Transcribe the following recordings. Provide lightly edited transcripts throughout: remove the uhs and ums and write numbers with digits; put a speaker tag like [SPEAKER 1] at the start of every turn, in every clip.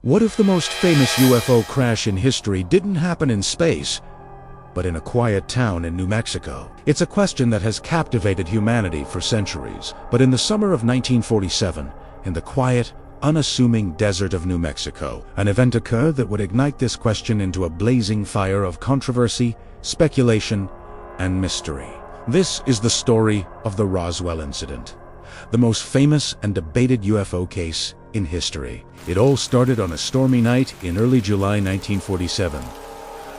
[SPEAKER 1] What if the most famous UFO crash in history didn't happen in space, but in a quiet town in New Mexico? It's a question that has captivated humanity for centuries. But in the summer of 1947, in the quiet, unassuming desert of New Mexico, an event occurred that would ignite this question into a blazing fire of controversy, speculation, and mystery. This is the story of the Roswell Incident, the most famous and debated UFO case in history. It all started on a stormy night in early July 1947.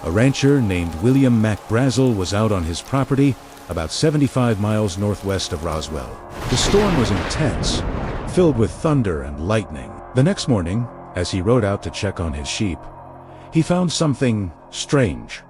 [SPEAKER 1] A rancher named William Mac Brazel was out on his property about 75 miles northwest of Roswell. The storm was intense, filled with thunder and lightning. The next morning, as he rode out to check on his sheep, he found something strange.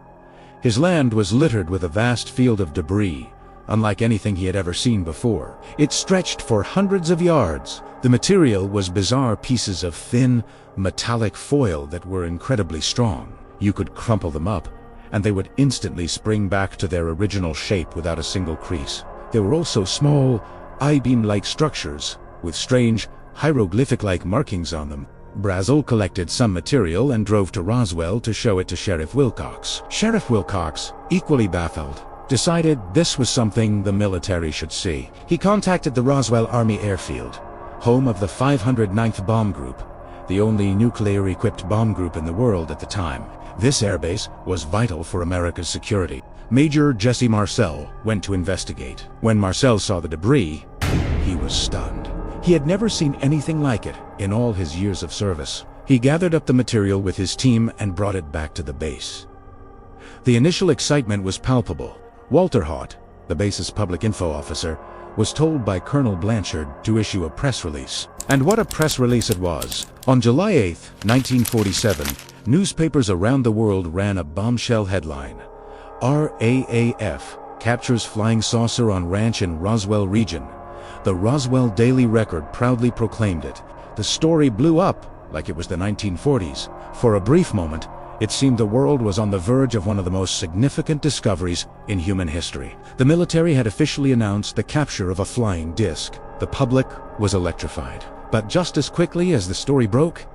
[SPEAKER 1] His land was littered with a vast field of debris, unlike anything he had ever seen before. It stretched for hundreds of yards. The material was bizarre pieces of thin, metallic foil that were incredibly strong. You could crumple them up, and they would instantly spring back to their original shape without a single crease. There were also small, I-beam-like structures, with strange, hieroglyphic-like markings on them. Brazel collected some material and drove to Roswell to show it to Sheriff Wilcox. Sheriff Wilcox, equally baffled, decided this was something the military should see. He contacted the Roswell Army Airfield, home of the 509th Bomb Group, the only nuclear-equipped bomb group in the world at the time. This airbase was vital for America's security. Major Jesse Marcel went to investigate. When Marcel saw the debris, he was stunned. He had never seen anything like it in all his years of service. He gathered up the material with his team and brought it back to the base. The initial excitement was palpable. Walter Haut, the base's public info officer, was told by Colonel Blanchard to issue a press release. And what a press release it was! On July 8, 1947, newspapers around the world ran a bombshell headline: RAAF captures flying saucer on ranch in Roswell region. The Roswell Daily Record proudly proclaimed it. The story blew up like it was the 1940s. For a brief moment, it seemed the world was on the verge of one of the most significant discoveries in human history. The military had officially announced the capture of a flying disc. The public was electrified. But just as quickly as the story broke,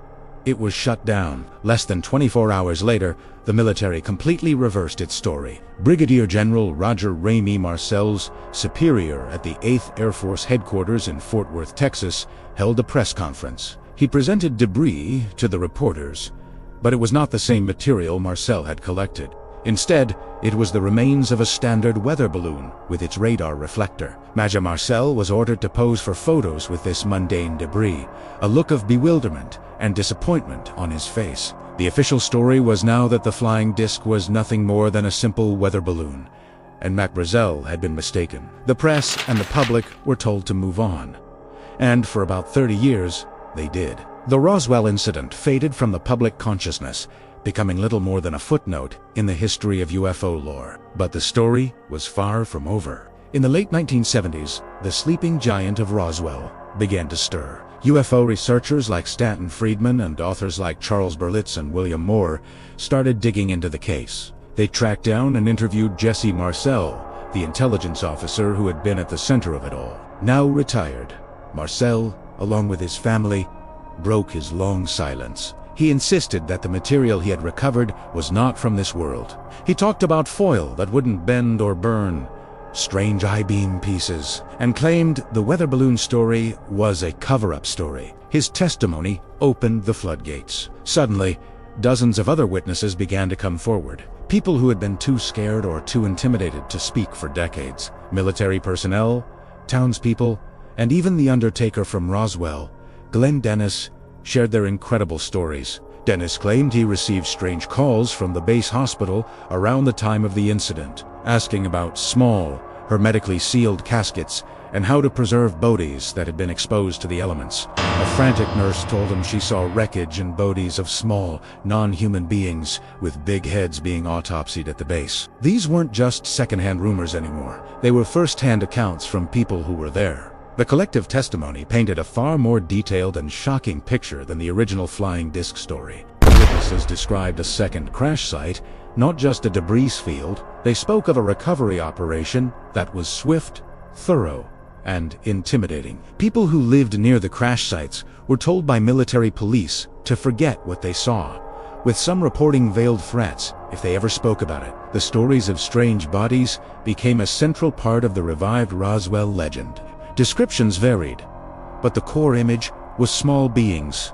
[SPEAKER 1] it was shut down. Less than 24 hours later, the military completely reversed its story. Brigadier General Roger Ramey Marcel's superior at the 8th Air Force headquarters in Fort Worth, Texas, held a press conference. He presented debris to the reporters, but it was not the same material Marcel had collected. Instead, it was the remains of a standard weather balloon with its radar reflector. Major Marcel was ordered to pose for photos with this mundane debris, a look of bewilderment and disappointment on his face. The official story was now that the flying disc was nothing more than a simple weather balloon, and Mac Brazel had been mistaken. The press and the public were told to move on, and for about 30 years, they did. The Roswell incident faded from the public consciousness, becoming little more than a footnote in the history of UFO lore. But the story was far from over. In the late 1970s, the sleeping giant of Roswell began to stir. UFO researchers like Stanton Friedman and authors like Charles Berlitz and William Moore started digging into the case. They tracked down and interviewed Jesse Marcel, the intelligence officer who had been at the center of it all. Now retired, Marcel, along with his family, broke his long silence. He insisted that the material he had recovered was not from this world. He talked about foil that wouldn't bend or burn, strange I-beam pieces, and claimed the weather balloon story was a cover-up story. His testimony opened the floodgates. Suddenly, dozens of other witnesses began to come forward. People who had been too scared or too intimidated to speak for decades. Military personnel, townspeople, and even the undertaker from Roswell, Glenn Dennis, shared their incredible stories. Dennis claimed he received strange calls from the base hospital around the time of the incident, asking about small, hermetically sealed caskets and how to preserve bodies that had been exposed to the elements. A frantic nurse told him she saw wreckage and bodies of small, non-human beings with big heads being autopsied at the base. These weren't just secondhand rumors anymore. They were first-hand accounts from people who were there. The collective testimony painted a far more detailed and shocking picture than the original flying disc story. Witnesses described a second crash site, not just a debris field. They spoke of a recovery operation that was swift, thorough, and intimidating. People who lived near the crash sites were told by military police to forget what they saw, with some reporting veiled threats if they ever spoke about it. The stories of strange bodies became a central part of the revived Roswell legend. Descriptions varied, but the core image was small beings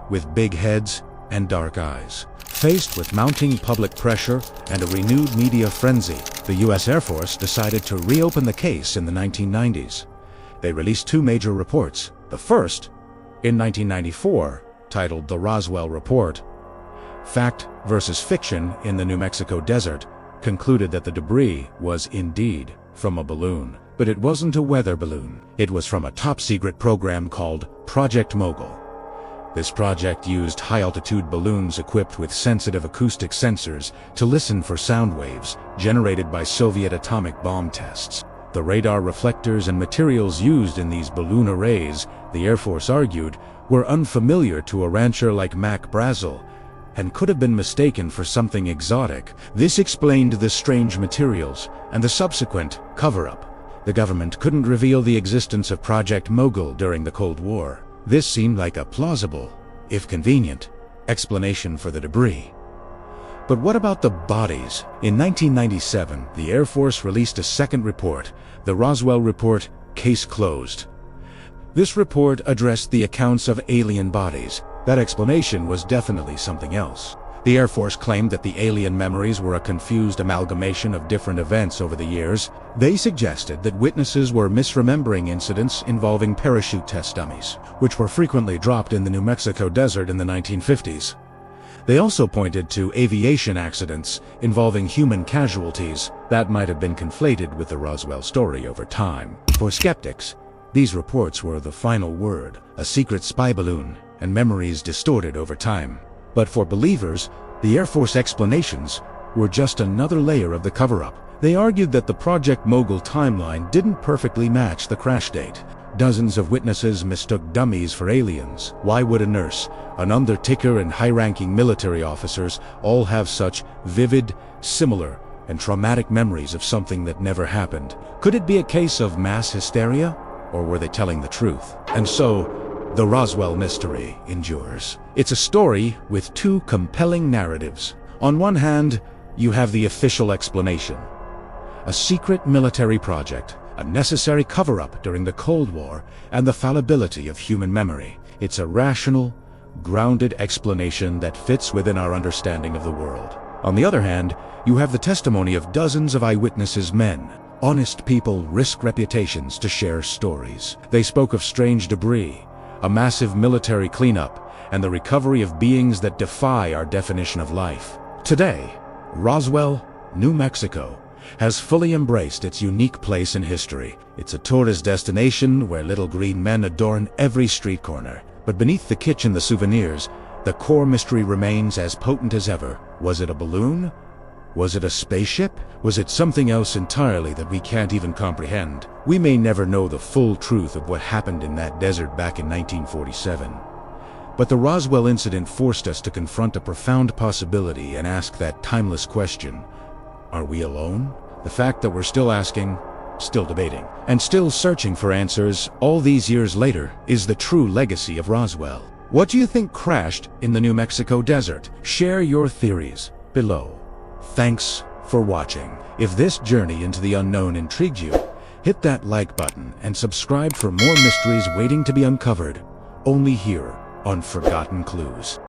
[SPEAKER 1] with big heads and dark eyes. Faced with mounting public pressure and a renewed media frenzy, the U.S. Air Force decided to reopen the case in the 1990s. They released two major reports. The first, in 1994, titled The Roswell Report, Fact versus Fiction in the New Mexico Desert, concluded that the debris was indeed from a balloon. But it wasn't a weather balloon. It was from a top-secret program called Project Mogul. This project used high-altitude balloons equipped with sensitive acoustic sensors to listen for sound waves generated by Soviet atomic bomb tests. The radar reflectors and materials used in these balloon arrays, the Air Force argued, were unfamiliar to a rancher like Mac Brazel and could have been mistaken for something exotic. This explained the strange materials and the subsequent cover-up. The government couldn't reveal the existence of Project Mogul during the Cold War. This seemed like a plausible, if convenient, explanation for the debris. But what about the bodies? In 1997, the Air Force released a second report, the Roswell Report, Case Closed. This report addressed the accounts of alien bodies. That explanation was definitely something else. The Air Force claimed that the alien memories were a confused amalgamation of different events over the years. They suggested that witnesses were misremembering incidents involving parachute test dummies, which were frequently dropped in the New Mexico desert in the 1950s. They also pointed to aviation accidents involving human casualties that might have been conflated with the Roswell story over time. For skeptics, these reports were the final word, a secret spy balloon, and memories distorted over time. But for believers, the Air Force explanations were just another layer of the cover-up. They argued that the Project Mogul timeline didn't perfectly match the crash date. Dozens of witnesses mistook dummies for aliens. Why would a nurse, an undertaker, and high-ranking military officers all have such vivid, similar, and traumatic memories of something that never happened? Could it be a case of mass hysteria, or were they telling the truth? And so, the Roswell mystery endures. It's a story with two compelling narratives. On one hand, you have the official explanation, a secret military project, a necessary cover-up during the Cold War, and the fallibility of human memory. It's a rational, grounded explanation that fits within our understanding of the world. On the other hand, you have the testimony of dozens of eyewitnesses, men. Honest people risk reputations to share stories. They spoke of strange debris, a massive military cleanup, and the recovery of beings that defy our definition of life. Today, Roswell, New Mexico, has fully embraced its unique place in history. It's a tourist destination where little green men adorn every street corner. But beneath the kitsch and the souvenirs, the core mystery remains as potent as ever. Was it a balloon? Was it a spaceship? Was it something else entirely that we can't even comprehend? We may never know the full truth of what happened in that desert back in 1947. But the Roswell incident forced us to confront a profound possibility and ask that timeless question: are we alone? The fact that we're still asking, still debating, and still searching for answers all these years later is the true legacy of Roswell. What do you think crashed in the New Mexico desert? Share your theories below. Thanks for watching. If this journey into the unknown intrigued you, hit that like button and subscribe for more mysteries waiting to be uncovered, only here on Forgotten Clues.